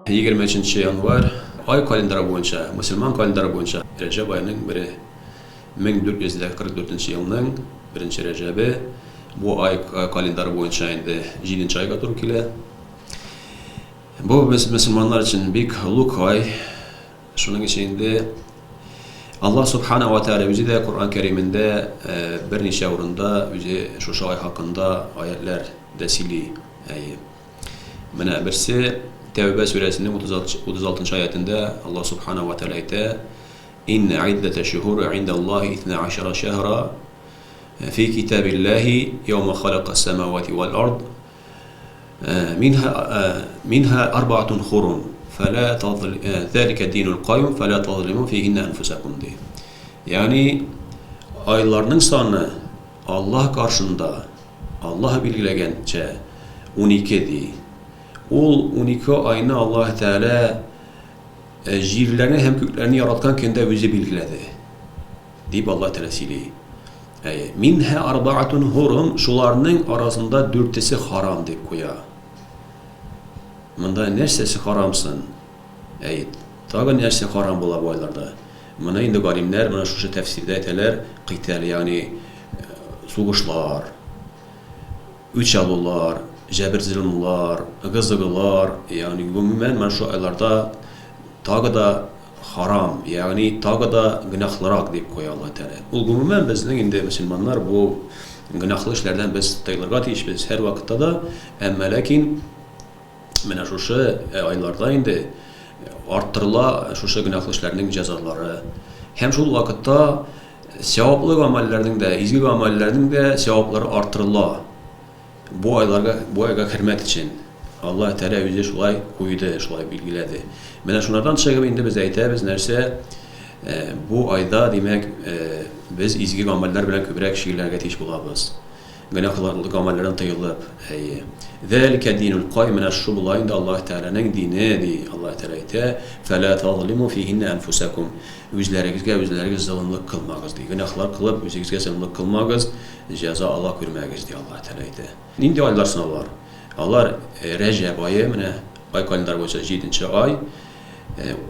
23 yanvar ay kalenderi boyunca, Müslüman kalenderi boyunca Recep ayının biri 1444 yılının 1 Recep'i bu ay kalenderi boyunca indi 7. ayga to'g'ri keladi. Bu biz Müslümanlar için büyük ulug' ay. Şunun içinde Allah Subhanahu wa Ta'ala bizi de Kur'an-ı Kerim'inde bir neçe orunda bizi şu ay hakkında ayetler desili. Mana birisi Tevbe suresinin 36. ayetinde Allah Subhanahu wa Ta'ala ayette İnne iddete şuhuru indallahi 12 şehra fi kitabillahi yevme halaqas semavati vel ard منها أربعة حرم فلا ذلك الدين القيم فلا تظلموا فيهن أنفسكم diye. Yani aylarının sanı Allah karşında Allah bilgilegence 12'di. O 12 ayını Allah Teala jirlerini hem köklerini yaratkan kendi özü bilgiledi. Deyip Allah Teala söylüyor. Minha arba'atun hurum, şularının arasında 4'tesi haram deyip koya. Mında nersesi haramsın? Tabi nersi haram bola bu aylarda. Mana indi galimler, mana şu tefsirde eteler, qital yani soğuşlar, üç alırlar, cebir zulümler, gızıgılar, yani umumen mana şu aylarda tabi da haram, yani tabi da günahlırak deyip koya Allah Teala. Umumen bizden indi Müslümanlar bu günahlı işlerden biz taylarga teyiş biz her vakitte da ama lakin mana şu aylarda indi arttırıla şu günahlı işlerinin cezaları. Hem şu vakitte sevaplı amellerinin de, izgi amellerinin de sevapları arttırıla. Bu ayga hürmet için Allah Teala bize şulay koydu, şulay bilgiledi. Mana şunlardan çıkıp indi biz aytamiz nerse bu ayda demek biz izgi ameller bilen köprek şeylerge teyiş bulabız. Günahlarlık amellerden tayılıp Zalika dinul qayyim min ash-shub layında Allah Teala'nın dini di. Allah Teala ayta fela tazlimu fihinna enfusakum. Özlerigizge zulümlük kılmagız di. Günahlar kılıp özünüzge zulümlük kılmagız. Ceza Allah görmegіз di Allah Teala ayta. Nindi aylar sınavlar. Allah Recep ayı mana ay kalender boyunca 7. ay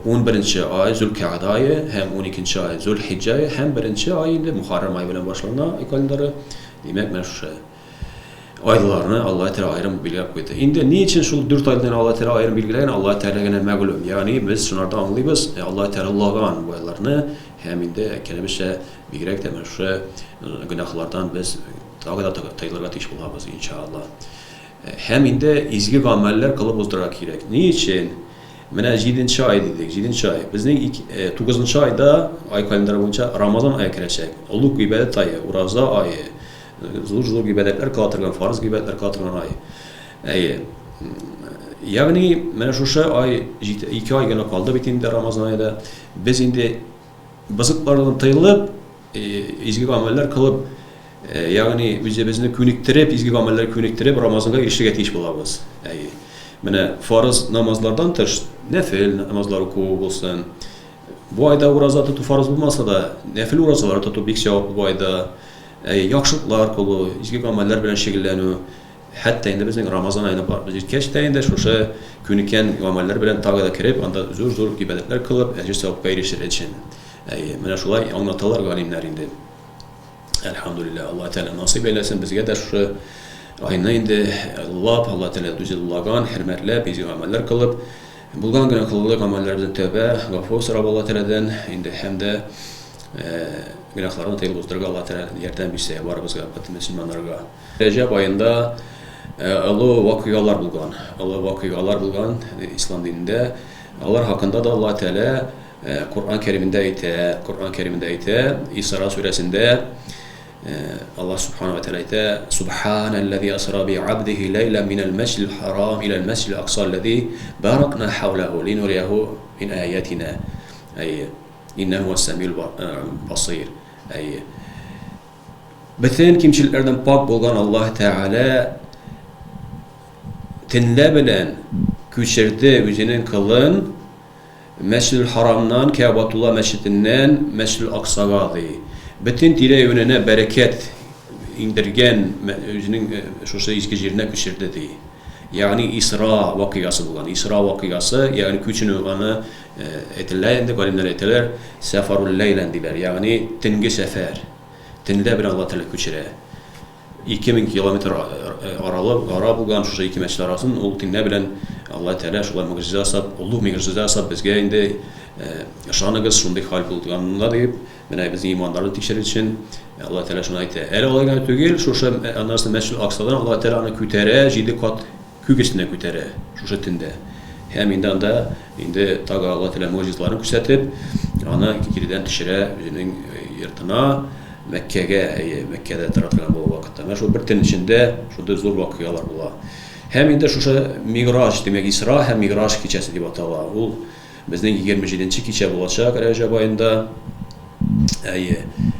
11. ay Zülkade ayı hem 12. ay Zülhicce ayı hem 1. ay indi Muharrem ayı bilen başlanan ay kalenderi. Demek mana şu aylarını Allah Teala ayrım bilgilep koydu. Indi niçin şu 4 aydan Allah Teala ayrım bilgileyen Allah Teala gene məgulum. Yani biz şunlarda anlayırız. Allah Teala Allah'ın bu aylarını hem indi kelimesi bilgilek de şu günahlardan biz daha taylarga teyiş bulabız inşallah. Hem indi izgi ameller kılıp uzdırak gerek. Niçin? Mana 7. ay dedik. 7. ay. Bizning 9. ayda ay kalenderi boyunca Ramazan ayı girecek. Ulug' ibadet ayı, Uraza ayı. Zul ibadetler katırgan, farz ibadetler katırgan ay. Yani mana şu ay 2 ay gene kaldı bitinde Ramazan ayında biz indi bızıklardan tayılıp izgi ameller kılıp yani bizni künüktirip izgi ameller künüktirip Ramazan'a erişige teyiş bulabız. Mana farz namazlardan tış nafil namazlar oku olsun. Bu ayda uraza tutu farz olmasa da nafil urazalar tutu büyük sevap bu ayda yaxşılıklar kolu, izgi ameller bilen şekilleniyor. Hatta indi bizning Ramazan ayına geçte indi şu künüken ameller bilen tağda kirip anda zor ibadetler kılıp ecir sevapga erişir için. Mana şulay anlatılar galimler indi. Elhamdülillah Allah Teala nasip eylesin bizge de şu ayına indi Allah Teala düzellağan hürmetle izgi ameller kılıp bulgan günahlık amellerden tövbe, gafur sorab Allah Teala'dan indi hem de günahlarını tayıl bozdurga Allah Teala yerden bir şey var bizga Müslümanlarga. Recep ayında Allah vakıyalar bulgan İslam dininde Allah hakkında da Allah Teala Kur'an-ı Kerim'de ayte İsra suresinde Allah Subhanahu ve Teala ayte Subhanellezi asra bi abdihi leylen minel mescidil haram ila'l mescidil aqsa'llezî barakna havlehu linuriyahu min ayatina. İnnehu es-semî'ul basîr. Bütün kimçiliklerden pak bolgan Allah Teala tinle bilen köçirdi özünün kılın Mescid-i Haram'dan Kâbatullah Mescidinden Mescid-i Aksa'ga bütün dile önüne bereket indirgen özünün şu izgi yerine köçirdi. yani İsra vakıgası bulan. İsra vakıgası yani küçünü anı etirler, indi galimler etirler, seferul leylen diler. Yani tingi sefer. Tinde bir Allah Teala küçüre. 2000 kilometre ara bulgan şu iki mesele arasın. Ol tinne bilen Allah Teala şular mucize asab, ullu mucize asab bizge indi şanıgız şunday hal bulduğunda deyip mena biz imanları tekşirir için Allah Teala şuna aytı. Ele olaygan tügil şu anlarsın Mescid-i Aksa'dan Allah Teala ana kütere jidi kat kügesine kütere şu tinde. Hem indan da indi taga Allah Teala mucizelerini küsetip ana kiriden tişire özünün yırtına Mekke'de tarafından bu vakitte. Şu bir tane içinde şurada zor vakıyalar bula. Hem indi şu Mi'raj demek İsra hem Mi'raj gecesi diye batala. Bu bizden 27. gece bulacak Recep ayında.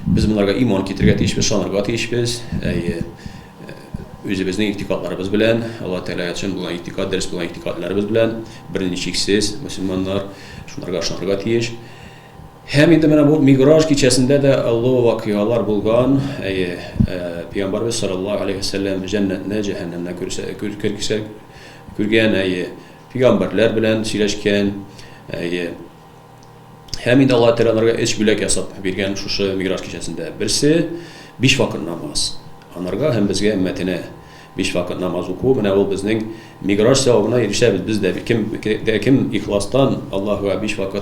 Biz bunlarga iman getirge tiyişbiz, şanlarga tiyişbiz. Özümüzün itikadlarımız bilen, Allah Teala için bulan itikad, ders bulan itikadlarımız bilen, birinçiksiz Müslümanlar şunlarga şanlarga tiyiş. Hem indi mana bu Mi'raj gecesinde de Allah vakıyalar bulgan, Peygamberimiz sallallahu aleyhi ve sellem cennetine, cehennemine kürgen, Peygamberler bilen sileşken, hem indi Allah Teala'larga eş bülek yasap bergen şu Mi'raj gecesinde. Birisi 5 vakit namaz. Anarga hem bizge ümmetine 5 vakit namaz oku. Mana ol bizning Mi'raj sevabına erişebiz. Biz de kim ihlastan Allah'a 5 vakit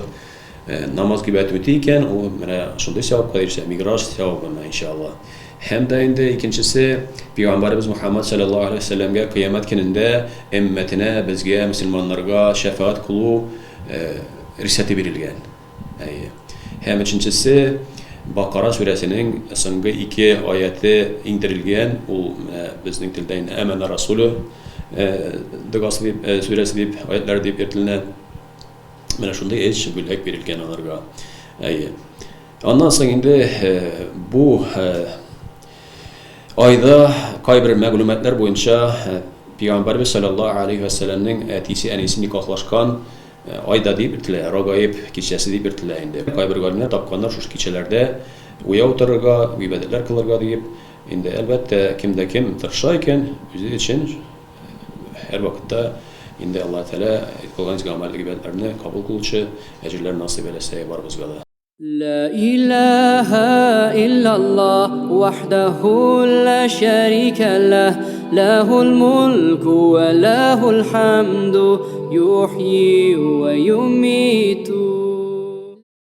namaz gibi etmetiken o mana şunday sevapga erişe Mi'raj sevabına inşallah. Hem de indi ikincisi Peygamberimiz Muhammed sallallahu aleyhi ve sellem'ge kıyamet gününde ümmetine bizge Müslümanlarga şefaat kulu risati verilgen. Hem üçüncüsü Bakara suresinin so'nggi 2 ayeti indirilgen. O bizning tilda Amana Rasulü Degasi suresi deyip ayetler deyip ertiline mana shunday eş bülek verilgen onlarga. Ondan so'ng endi bu ayda kayber ma'lumotlar boyunca Peygamberimiz sallallahu aleyhi ve sellem'ning atisi anisi nikahlaşkan ayda deyip irtiler, Ragayib gecesi deyip irtiler indi. Kayber galimler tapkanlar şu gecelerdə uya otururga, ibadetler kılırga deyip indi elbette kimde kim tırşayken özü için her vakitte indi Allah Teala kılgan amel ibadetlerini kabul kılıcı ecirler nasip eylesə var bizga da. لا إله إلا الله وحده لا شريك له له الملك وله الحمد يحيي ويميت